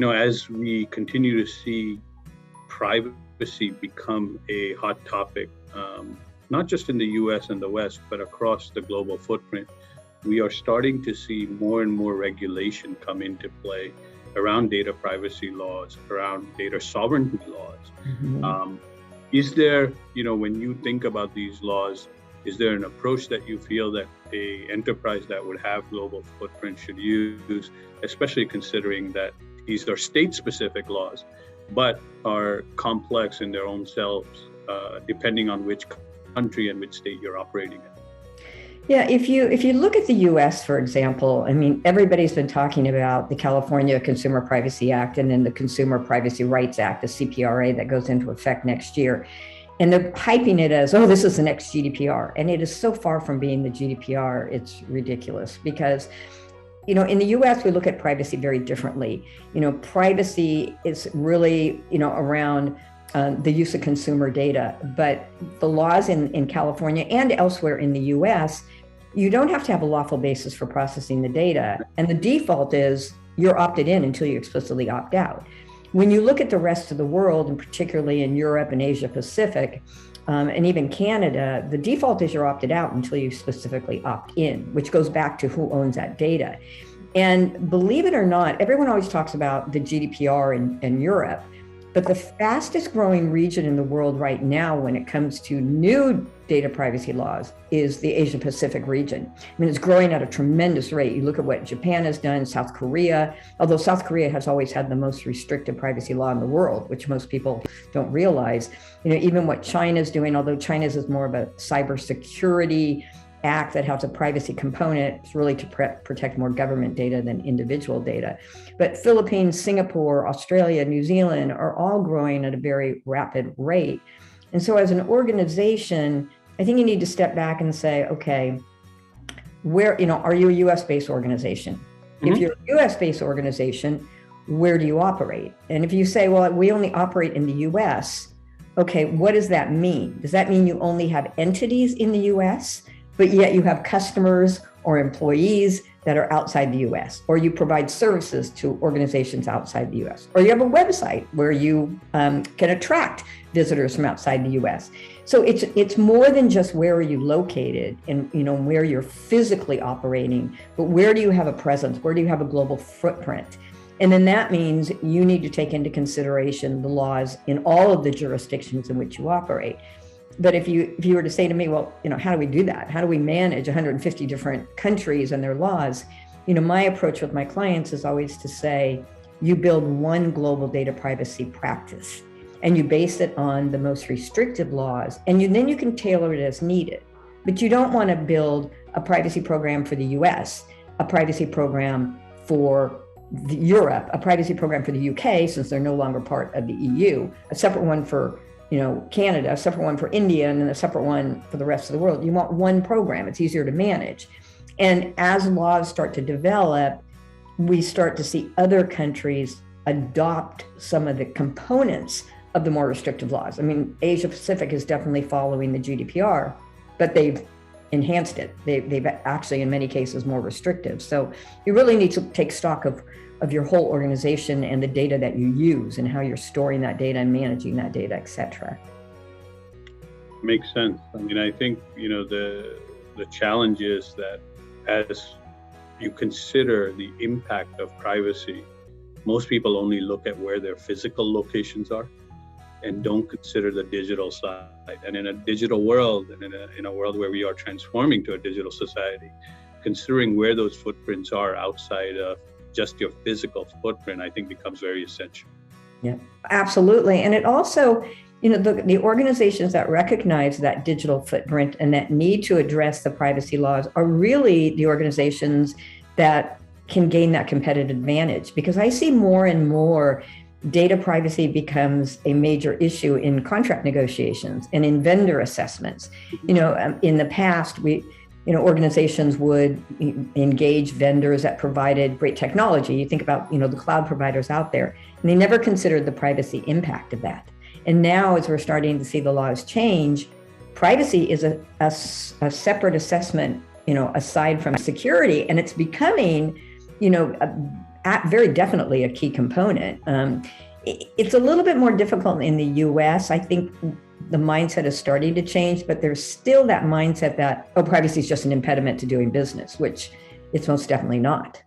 as we continue to see privacy become a hot topic, not just in the US and the West, but across the global footprint, we are starting to see more and more regulation come into play around data privacy laws, around data sovereignty laws. Mm-hmm. Is there, when you think about these laws, is there an approach that you feel that a enterprise that would have global footprint should use, especially considering that these are state-specific laws, but are complex in their own selves, depending on which country and which state you're operating in? Yeah, if you look at the US, for example, I mean, everybody's been talking about the California Consumer Privacy Act and then the Consumer Privacy Rights Act, the CPRA, that goes into effect next year. And they're hyping it as, oh, this is the next GDPR. And it is so far from being the GDPR, it's ridiculous. Because, in the US, we look at privacy very differently. Privacy is really, around the use of consumer data. But the laws in California and elsewhere in the US, you don't have to have a lawful basis for processing the data. And the default is you're opted in until you explicitly opt out. When you look at the rest of the world, and particularly in Europe and Asia Pacific, and even Canada, the default is you're opted out until you specifically opt in, which goes back to who owns that data. And believe it or not, everyone always talks about the GDPR in Europe, but the fastest growing region in the world right now when it comes to new data privacy laws is the Asia Pacific region. I mean, it's growing at a tremendous rate. You look at what Japan has done, South Korea, although South Korea has always had the most restrictive privacy law in the world, which most people don't realize. Even what China's doing, although China's is more of a cybersecurity act that has a privacy component, it's really to protect more government data than individual data. But Philippines, Singapore, Australia, New Zealand are all growing at a very rapid rate. And so as an organization, I think you need to step back and say, okay, where, are you a US-based organization? Mm-hmm. If you're a US-based organization, where do you operate? And if you say, well, we only operate in the US, okay, what does that mean? Does that mean you only have entities in the US, but yet you have customers or employees that are outside the US, or you provide services to organizations outside the US, or you have a website where you can attract visitors from outside the US. So it's more than just where are you located and where you're physically operating, but where do you have a presence? Where do you have a global footprint? And then that means you need to take into consideration the laws in all of the jurisdictions in which you operate. But if you were to say to me, well, how do we do that? How do we manage 150 different countries and their laws? My approach with my clients is always to say, you build one global data privacy practice and you base it on the most restrictive laws. And then you can tailor it as needed. But you don't want to build a privacy program for the US, a privacy program for Europe, a privacy program for the UK, since they're no longer part of the EU, a separate one for Canada, a separate one for India, and then a separate one for the rest of the world. You want one program. It's easier to manage. And as laws start to develop, we start to see other countries adopt some of the components of the more restrictive laws. I mean, Asia Pacific is definitely following the GDPR, but they've enhanced it. They've actually, in many cases, more restrictive. So you really need to take stock of your whole organization and the data that you use and how you're storing that data and managing that data, et cetera. Makes sense. I mean, I think, the challenge is that as you consider the impact of privacy, most people only look at where their physical locations are and don't consider the digital side. And in a digital world, and in a world where we are transforming to a digital society, considering where those footprints are outside of just your physical footprint, I think becomes very essential. Yeah, absolutely. And it also, the organizations that recognize that digital footprint and that need to address the privacy laws are really the organizations that can gain that competitive advantage. Because I see more and more data privacy becomes a major issue in contract negotiations and in vendor assessments. In the past, organizations would engage vendors that provided great technology. You think about, the cloud providers out there, and they never considered the privacy impact of that. And now, as we're starting to see the laws change, privacy is a separate assessment, aside from security, and it's becoming, very definitely a key component. It's a little bit more difficult in the US. I think the mindset is starting to change, but there's still that mindset that, oh, privacy is just an impediment to doing business, which it's most definitely not.